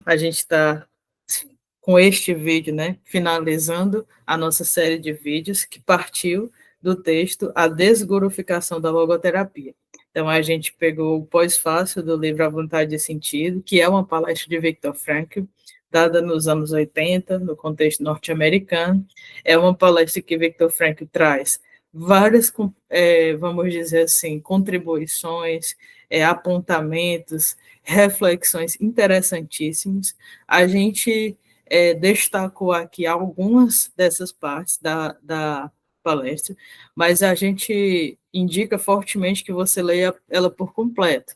a gente está com este vídeo, né, finalizando a nossa série de vídeos que partiu do texto A Desglorificação da Logoterapia. Então, a gente pegou o pós-fácil do livro A Vontade de Sentido, que é uma palestra de Viktor Frankl, dada nos anos 80, no contexto norte-americano. É uma palestra que Viktor Frankl traz várias, vamos dizer assim, contribuições, apontamentos, reflexões interessantíssimas. A gente destacou aqui algumas dessas partes da palestra, mas a gente indica fortemente que você leia ela por completo.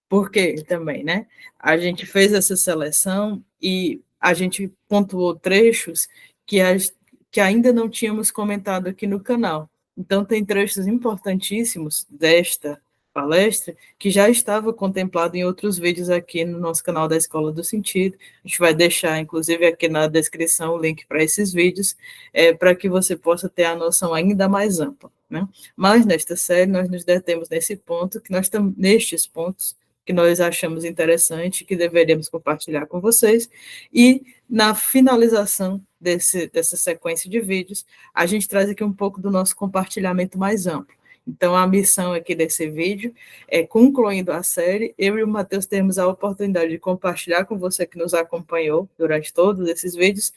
Por quê também, né? A gente fez essa seleção e a gente pontuou trechos que, que ainda não tínhamos comentado aqui no canal. Então, tem trechos importantíssimos desta palestra que já estava contemplado em outros vídeos aqui no nosso canal da Escola do Sentido. A gente vai deixar, inclusive, aqui na descrição o link para esses vídeos, para que você possa ter a noção ainda mais ampla, né? Mas, nesta série, nós nos detemos nesse ponto, que nós estamos nestes pontos que nós achamos interessante, que deveríamos compartilhar com vocês, e na finalização dessa sequência de vídeos, a gente traz aqui um pouco do nosso compartilhamento mais amplo. Então, a missão aqui desse vídeo é, concluindo a série, eu e o Matheus temos a oportunidade de compartilhar com você que nos acompanhou durante todos esses vídeos,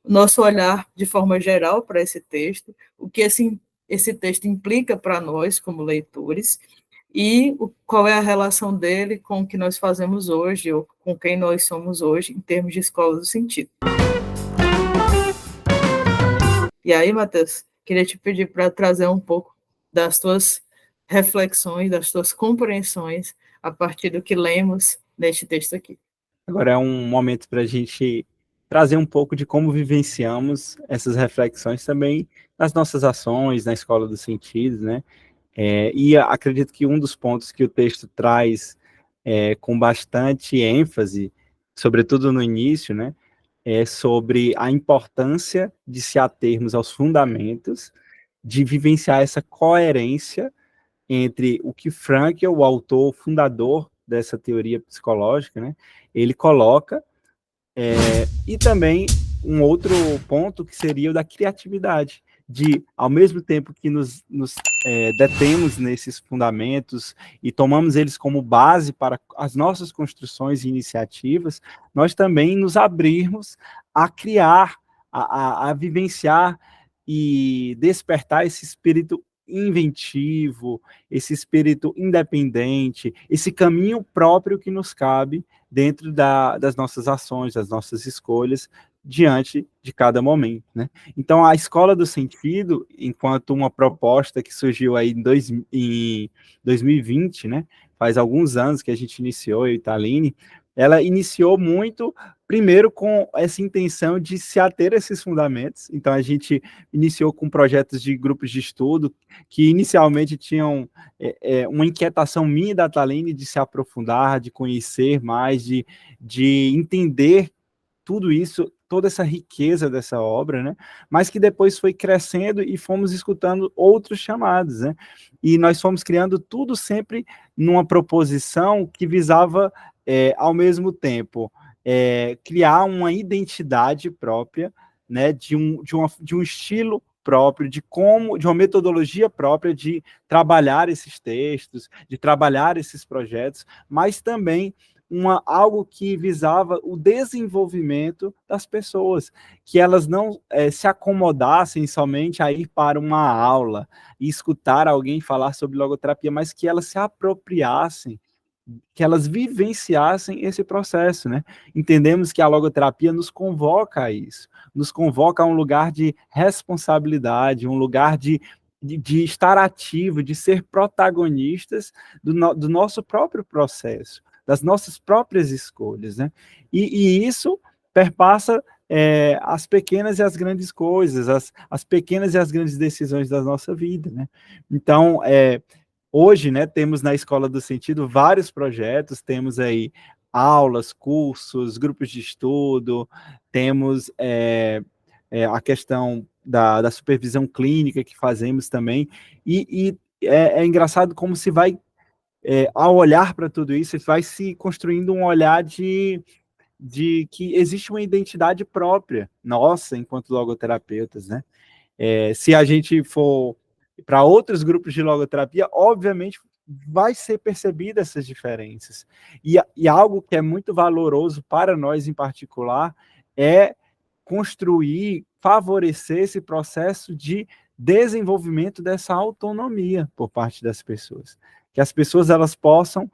o nosso olhar de forma geral para esse texto, o que esse texto implica para nós como leitores, e qual é a relação dele com o que nós fazemos hoje, ou com quem nós somos hoje, em termos de escola do sentido. E aí, Matheus, queria te pedir para trazer um pouco das tuas reflexões, das tuas compreensões, a partir do que lemos neste texto aqui. Agora é um momento para a gente trazer um pouco de como vivenciamos essas reflexões também nas nossas ações, na escola do sentido, né? E acredito que um dos pontos que o texto traz com bastante ênfase, sobretudo no início, né, é sobre a importância de se atermos aos fundamentos, de vivenciar essa coerência entre o que Frankl, o autor fundador dessa teoria psicológica, né, ele coloca, e também um outro ponto que seria o da criatividade, de, ao mesmo tempo que nos detemos nesses fundamentos e tomamos eles como base para as nossas construções e iniciativas, nós também nos abrirmos a criar, a vivenciar e despertar esse espírito inventivo, esse espírito independente, esse caminho próprio que nos cabe dentro das nossas ações, das nossas escolhas, diante de cada momento, né? Então, a Escola do Sentido, enquanto uma proposta que surgiu aí em 2020, né? Faz alguns anos que a gente iniciou, eu e Thaline, ela iniciou muito, primeiro, com essa intenção de se ater a esses fundamentos. Então, a gente iniciou com projetos de grupos de estudo, que inicialmente tinham uma inquietação minha e da Thaline de se aprofundar, de conhecer mais, de entender tudo isso, toda essa riqueza dessa obra, né? Mas que depois foi crescendo e fomos escutando outros chamados, né? E nós fomos criando tudo sempre numa proposição que visava, ao mesmo tempo, criar uma identidade própria, né? De um estilo próprio, de uma metodologia própria de trabalhar esses textos, de trabalhar esses projetos, mas também algo que visava o desenvolvimento das pessoas, que elas não se acomodassem somente a ir para uma aula e escutar alguém falar sobre logoterapia, mas que elas se apropriassem, que elas vivenciassem esse processo, né? Entendemos que a logoterapia nos convoca a isso, nos convoca a um lugar de responsabilidade, um lugar de estar ativo, de ser protagonistas do nosso próprio processo, das nossas próprias escolhas, né? E isso perpassa as pequenas e as grandes coisas, as pequenas e as grandes decisões da nossa vida, né? Então, hoje, né, temos na Escola do Sentido vários projetos, temos aí aulas, cursos, grupos de estudo, temos a questão da supervisão clínica que fazemos também, e é engraçado como se vai, ao olhar para tudo isso, vai se construindo um olhar de de que existe uma identidade própria nossa enquanto logoterapeutas, né? Se a gente for para outros grupos de logoterapia, obviamente vai ser percebida essas diferenças. E algo que é muito valoroso para nós em particular é construir, favorecer esse processo de desenvolvimento dessa autonomia por parte das pessoas. Que as pessoas elas possam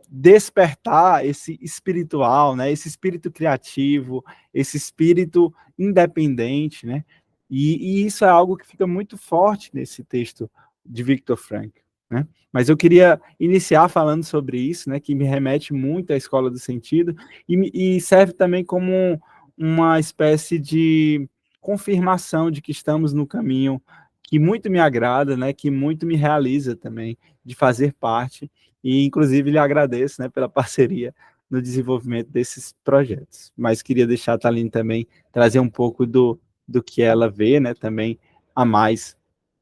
despertar esse espiritual, né, esse espírito criativo, esse espírito independente, né? E isso é algo que fica muito forte nesse texto de Viktor Frankl, né? Mas eu queria iniciar falando sobre isso, né, que me remete muito à Escola do Sentido e serve também como uma espécie de confirmação de que estamos no caminho que muito me agrada, né, que muito me realiza também de fazer parte e inclusive lhe agradeço, né, pela parceria no desenvolvimento desses projetos. Mas queria deixar a Thaline também trazer um pouco do que ela vê, né, também a mais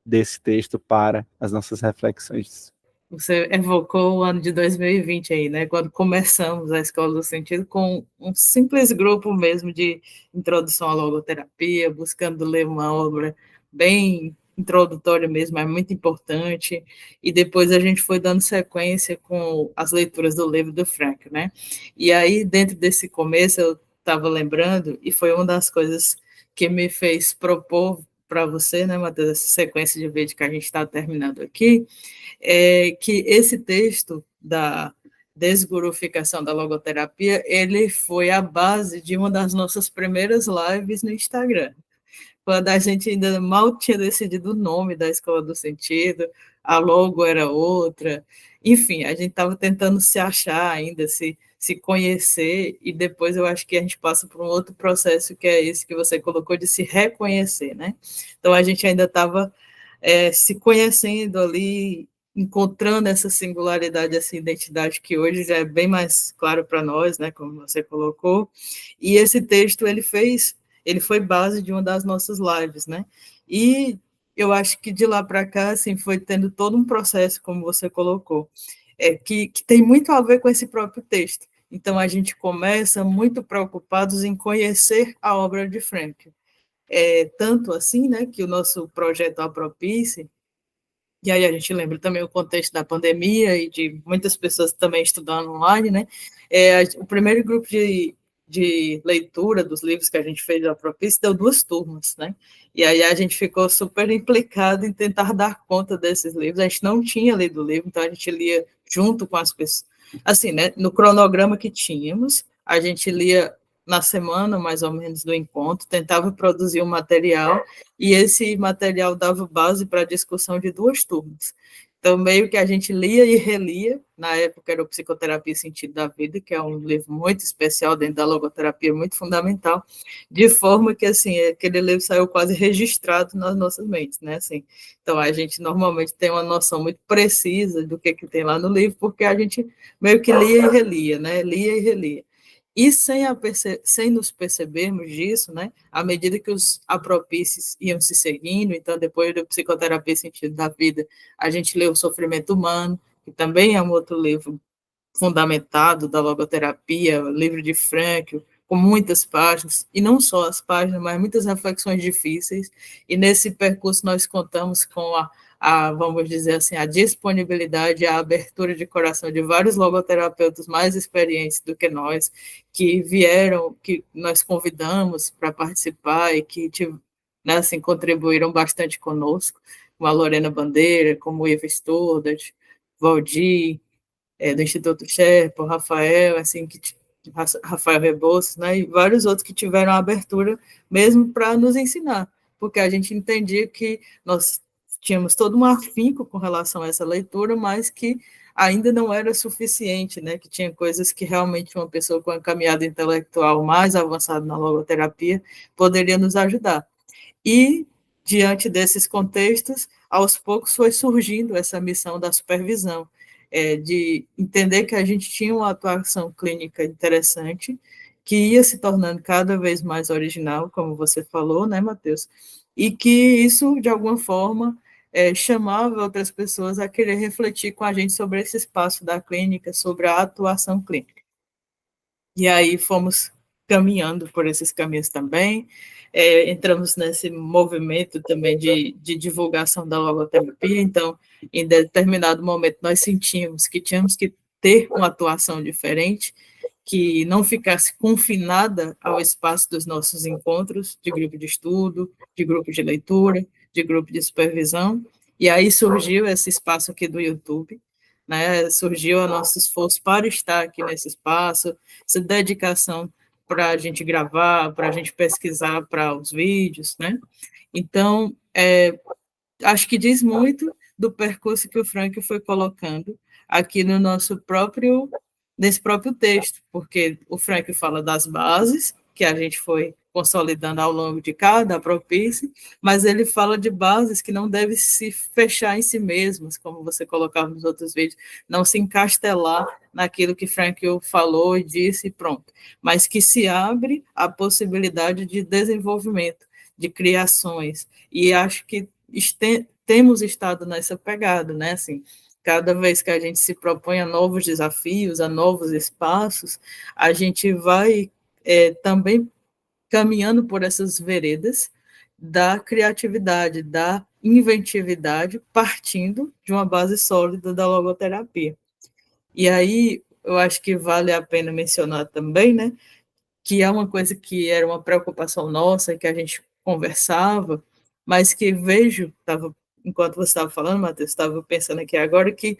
desse texto para as nossas reflexões. Você evocou o ano de 2020 aí, né? Quando começamos a Escola do Sentido com um simples grupo mesmo de introdução à logoterapia, buscando ler uma obra bem introdutória mesmo, é muito importante. E depois a gente foi dando sequência com as leituras do livro do Frank, né? E aí, dentro desse começo, eu estava lembrando, e foi uma das coisas que me fez propor para você, né, Matheus, essa sequência de vídeo que a gente está terminando aqui, que esse texto da desguruficação da logoterapia, ele foi a base de uma das nossas primeiras lives no Instagram, quando a gente ainda mal tinha decidido o nome da Escola do Sentido, a logo era outra, enfim, a gente estava tentando se achar ainda, se conhecer, e depois eu acho que a gente passa por um outro processo, que é esse que você colocou, de se reconhecer, né? Então, a gente ainda estava se conhecendo ali, encontrando essa singularidade, essa identidade que hoje já é bem mais claro para nós, né, como você colocou, e esse texto ele foi base de uma das nossas lives, né, e eu acho que de lá para cá, assim, foi tendo todo um processo, como você colocou, que tem muito a ver com esse próprio texto. Então, a gente começa muito preocupados em conhecer a obra de Frankl. Tanto assim, né, que o nosso projeto A Propice, e aí a gente lembra também o contexto da pandemia e de muitas pessoas também estudando online, né? O primeiro grupo de leitura dos livros que a gente fez da Propice deu 2 turmas, né? E aí a gente ficou super implicado em tentar dar conta desses livros. A gente não tinha lido o livro, então a gente lia junto com as pessoas. Assim, né? No cronograma que tínhamos, a gente lia na semana, mais ou menos, do encontro, tentava produzir um material e esse material dava base para a discussão de 2 turmas. Então, meio que a gente lia e relia, na época era o Psicoterapia e Sentido da Vida, que é um livro muito especial dentro da logoterapia, muito fundamental, de forma que, assim, aquele livro saiu quase registrado nas nossas mentes, né, assim. Então, a gente normalmente tem uma noção muito precisa do que tem lá no livro, porque a gente meio que lia e relia, né, lia e relia. E sem nos percebermos disso, né, à medida que os apropícios iam se seguindo, então, depois do Psicoterapia e Sentido da Vida, a gente leu O Sofrimento Humano, que também é um outro livro fundamentado da logoterapia, livro de Frankl, com muitas páginas, e não só as páginas, mas muitas reflexões difíceis, e nesse percurso nós contamos com vamos dizer assim, a disponibilidade, a abertura de coração de vários logoterapeutas mais experientes do que nós, que vieram, que nós convidamos para participar e que né, assim, contribuíram bastante conosco, como a Lorena Bandeira, como o Iva Stordert, Valdir, do Instituto Sherpa, o Rafael, assim, Rafael Rebouças, né, e vários outros que tiveram a abertura mesmo para nos ensinar, porque a gente entendia que nós tínhamos todo um afinco com relação a essa leitura, mas que ainda não era suficiente, né, que tinha coisas que realmente uma pessoa com a caminhada intelectual mais avançada na logoterapia poderia nos ajudar. E, diante desses contextos, aos poucos foi surgindo essa missão da supervisão, de entender que a gente tinha uma atuação clínica interessante, que ia se tornando cada vez mais original, como você falou, né, Matheus? E que isso, de alguma forma, chamava outras pessoas a querer refletir com a gente sobre esse espaço da clínica, sobre a atuação clínica. E aí fomos caminhando por esses caminhos também, entramos nesse movimento também de divulgação da logoterapia, então, em determinado momento, nós sentimos que tínhamos que ter uma atuação diferente, que não ficasse confinada ao espaço dos nossos encontros de grupo de estudo, de grupo de leitura, de grupo de supervisão, e aí surgiu esse espaço aqui do YouTube, né? Surgiu o nosso esforço para estar aqui nesse espaço, essa dedicação para a gente gravar, para a gente pesquisar para os vídeos, né? Então, acho que diz muito do percurso que o Frank foi colocando aqui no nosso próprio, nesse próprio texto, porque o Frank fala das bases, que a gente foi consolidando ao longo de cada propício, mas ele fala de bases que não devem se fechar em si mesmas, como você colocava nos outros vídeos, não se encastelar naquilo que Frank falou e disse e pronto, mas que se abre a possibilidade de desenvolvimento, de criações, e acho que temos estado nessa pegada, né? Assim, cada vez que a gente se propõe a novos desafios, a novos espaços, a gente vai também caminhando por essas veredas da criatividade, da inventividade, partindo de uma base sólida da logoterapia. E aí, eu acho que vale a pena mencionar também, né, que é uma coisa que era uma preocupação nossa, que a gente conversava, mas que vejo, enquanto você estava falando, Matheus, estava pensando aqui agora que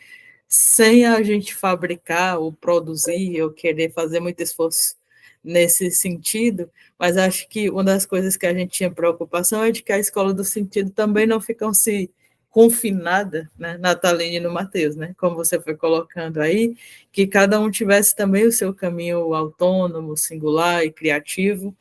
sem a gente fabricar ou produzir ou querer fazer muito esforço nesse sentido, mas acho que uma das coisas que a gente tinha preocupação é de que a escola do sentido também não ficam se confinada, né, na Thaline e no Matheus, né, como você foi colocando aí, que cada um tivesse também o seu caminho autônomo, singular e criativo.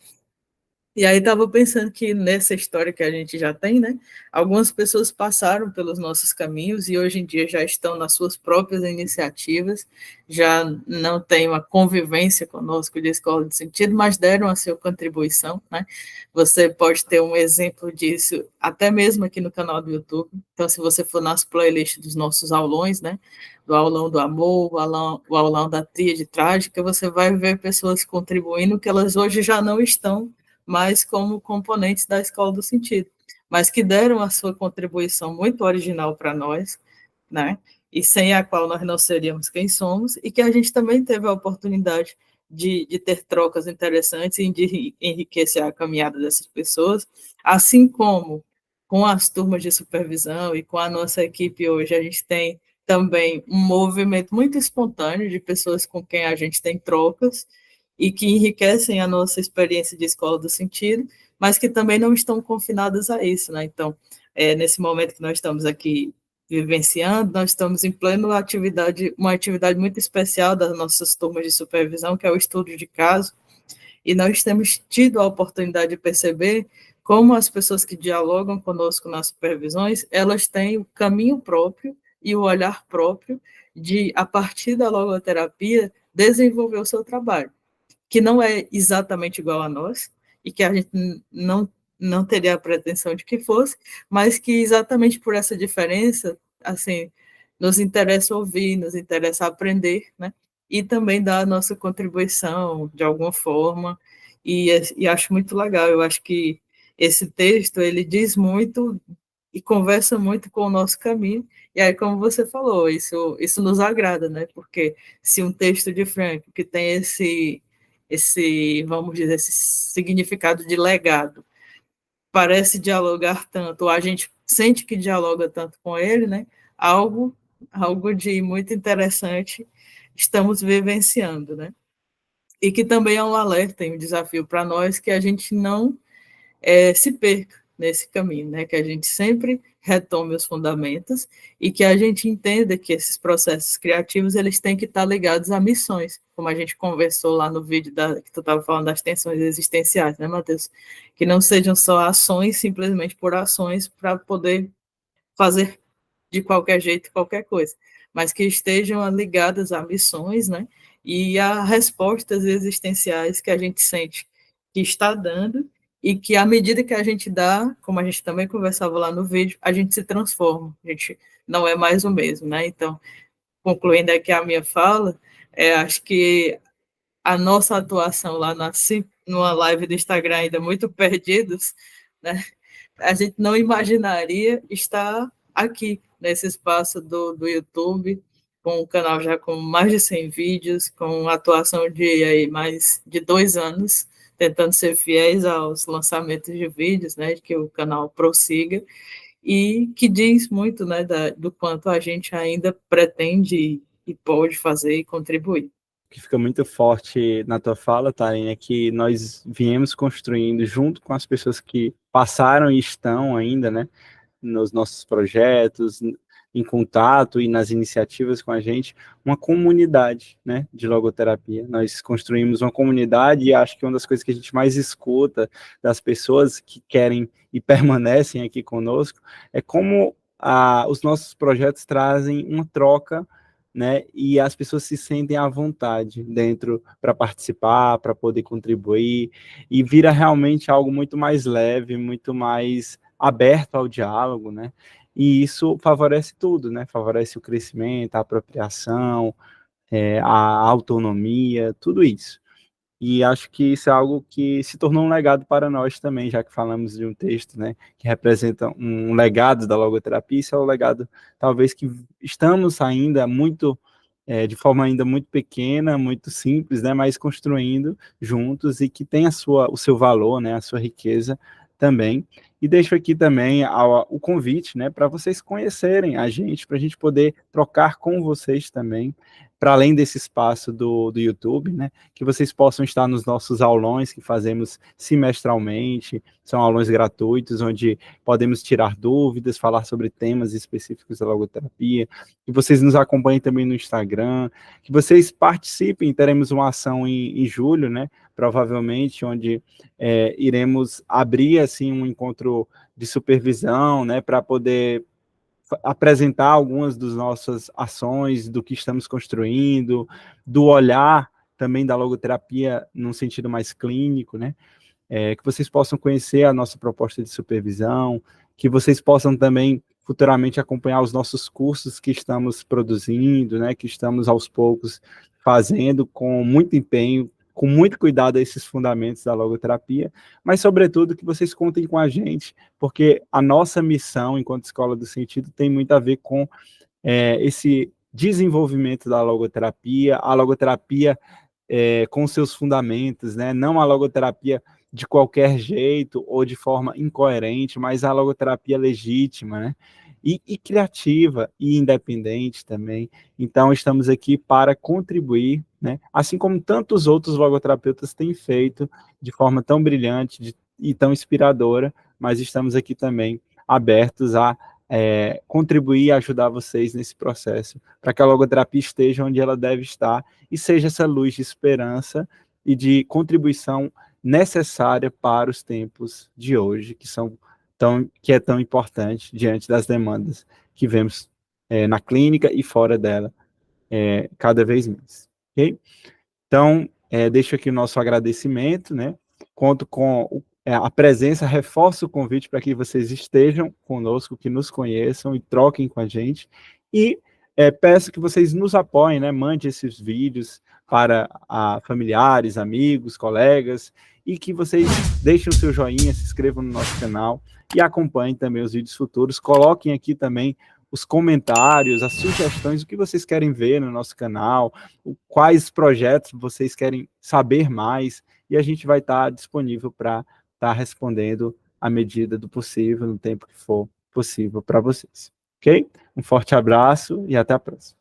E aí estava pensando que nessa história que a gente já tem, né, algumas pessoas passaram pelos nossos caminhos e hoje em dia já estão nas suas próprias iniciativas, já não têm uma convivência conosco de escola de sentido, mas deram a sua contribuição, né? Você pode ter um exemplo disso até mesmo aqui no canal do YouTube. Então, se você for nas playlists dos nossos aulões, né, do aulão do amor, o aulão da tríade trágica, você vai ver pessoas contribuindo que elas hoje já não estão mas como componentes da escola do sentido, mas que deram a sua contribuição muito original para nós, né? E sem a qual nós não seríamos quem somos, e que a gente também teve a oportunidade de ter trocas interessantes e de enriquecer a caminhada dessas pessoas, assim como com as turmas de supervisão e com a nossa equipe hoje, a gente tem também um movimento muito espontâneo de pessoas com quem a gente tem trocas, e que enriquecem a nossa experiência de escola do sentido, mas que também não estão confinadas a isso, né? Então, nesse momento que nós estamos aqui vivenciando, nós estamos em plena atividade, uma atividade muito especial das nossas turmas de supervisão, que é o estudo de caso, e nós temos tido a oportunidade de perceber como as pessoas que dialogam conosco nas supervisões, elas têm o caminho próprio e o olhar próprio de, a partir da logoterapia, desenvolver o seu trabalho que não é exatamente igual a nós, e que a gente não teria a pretensão de que fosse, mas que exatamente por essa diferença, assim, nos interessa ouvir, nos interessa aprender, né? E também dar a nossa contribuição de alguma forma, e acho muito legal, eu acho que esse texto, ele diz muito e conversa muito com o nosso caminho, e aí, como você falou, isso nos agrada, né? Porque se um texto de Frank que tem vamos dizer, esse significado de legado, parece dialogar tanto, ou a gente sente que dialoga tanto com ele, né? Algo, algo de muito interessante estamos vivenciando, né? E que também é um alerta e um desafio para nós que a gente não se perca nesse caminho, né? Que a gente sempre retome os fundamentos e que a gente entenda que esses processos criativos eles têm que estar ligados a missões, como a gente conversou lá no vídeo que tu estava falando das tensões existenciais, né, Matheus? Que não sejam só ações simplesmente por ações para poder fazer de qualquer jeito qualquer coisa, mas que estejam ligadas a missões, né? E a respostas existenciais que a gente sente que está dando e que à medida que a gente dá, como a gente também conversava lá no vídeo, a gente se transforma, a gente não é mais o mesmo, né? Então, concluindo aqui a minha fala, acho que a nossa atuação lá numa live do Instagram ainda muito perdidos, né? A gente não imaginaria estar aqui, nesse espaço do YouTube, com o canal já com mais de 100 vídeos, com atuação de aí, mais de 2 anos, tentando ser fiéis aos lançamentos de vídeos, né, que o canal prossiga, e que diz muito, né, do quanto a gente ainda pretende e pode fazer e contribuir. Que fica muito forte na tua fala, Tarine, é que nós viemos construindo junto com as pessoas que passaram e estão ainda, né, nos nossos projetos, em contato e nas iniciativas com a gente, uma comunidade, né, de logoterapia. Nós construímos uma comunidade e acho que uma das coisas que a gente mais escuta das pessoas que querem e permanecem aqui conosco é como os nossos projetos trazem uma troca, né, e as pessoas se sentem à vontade dentro para participar, para poder contribuir, e vira realmente algo muito mais leve, muito mais aberto ao diálogo, né? E isso favorece tudo, né? Favorece o crescimento, a apropriação, a autonomia, tudo isso. E acho que isso é algo que se tornou um legado para nós também, já que falamos de um texto, né, que representa um legado da logoterapia. Isso é o legado, talvez, que estamos ainda muito, de forma ainda muito pequena, muito simples, né, mas construindo juntos e que tem o seu valor, né, a sua riqueza também. E deixo aqui também o convite, né, para vocês conhecerem a gente, para a gente poder trocar com vocês também, para além desse espaço do YouTube, né, que vocês possam estar nos nossos aulões que fazemos semestralmente, são aulões gratuitos, onde podemos tirar dúvidas, falar sobre temas específicos da logoterapia, que vocês nos acompanhem também no Instagram, que vocês participem, teremos uma ação em julho, né, provavelmente, onde iremos abrir, assim, um encontro de supervisão, né, para poder apresentar algumas das nossas ações, do que estamos construindo, do olhar também da logoterapia num sentido mais clínico, né? Que vocês possam conhecer a nossa proposta de supervisão, que vocês possam também futuramente acompanhar os nossos cursos que estamos produzindo, né? Que estamos aos poucos fazendo com muito empenho, com muito cuidado a esses fundamentos da logoterapia, mas, sobretudo, que vocês contem com a gente, porque a nossa missão, enquanto Escola do Sentido, tem muito a ver com esse desenvolvimento da logoterapia, a logoterapia com seus fundamentos, né? Não a logoterapia de qualquer jeito ou de forma incoerente, mas a logoterapia legítima, né? E criativa e independente também. Então, estamos aqui para contribuir, né? Assim como tantos outros logoterapeutas têm feito de forma tão brilhante e tão inspiradora, mas estamos aqui também abertos a contribuir e ajudar vocês nesse processo, para que a logoterapia esteja onde ela deve estar e seja essa luz de esperança e de contribuição necessária para os tempos de hoje, que é tão importante diante das demandas que vemos na clínica e fora dela, cada vez mais. Ok? Então, deixo aqui o nosso agradecimento, né? Conto com a presença, reforço o convite para que vocês estejam conosco, que nos conheçam e troquem com a gente. E peço que vocês nos apoiem, né? Mande esses vídeos para familiares, amigos, colegas, e que vocês deixem o seu joinha, se inscrevam no nosso canal e acompanhem também os vídeos futuros. Coloquem aqui também os comentários, as sugestões, o que vocês querem ver no nosso canal, quais projetos vocês querem saber mais, e a gente vai estar disponível para estar respondendo à medida do possível, no tempo que for possível para vocês. Ok? Um forte abraço e até a próxima.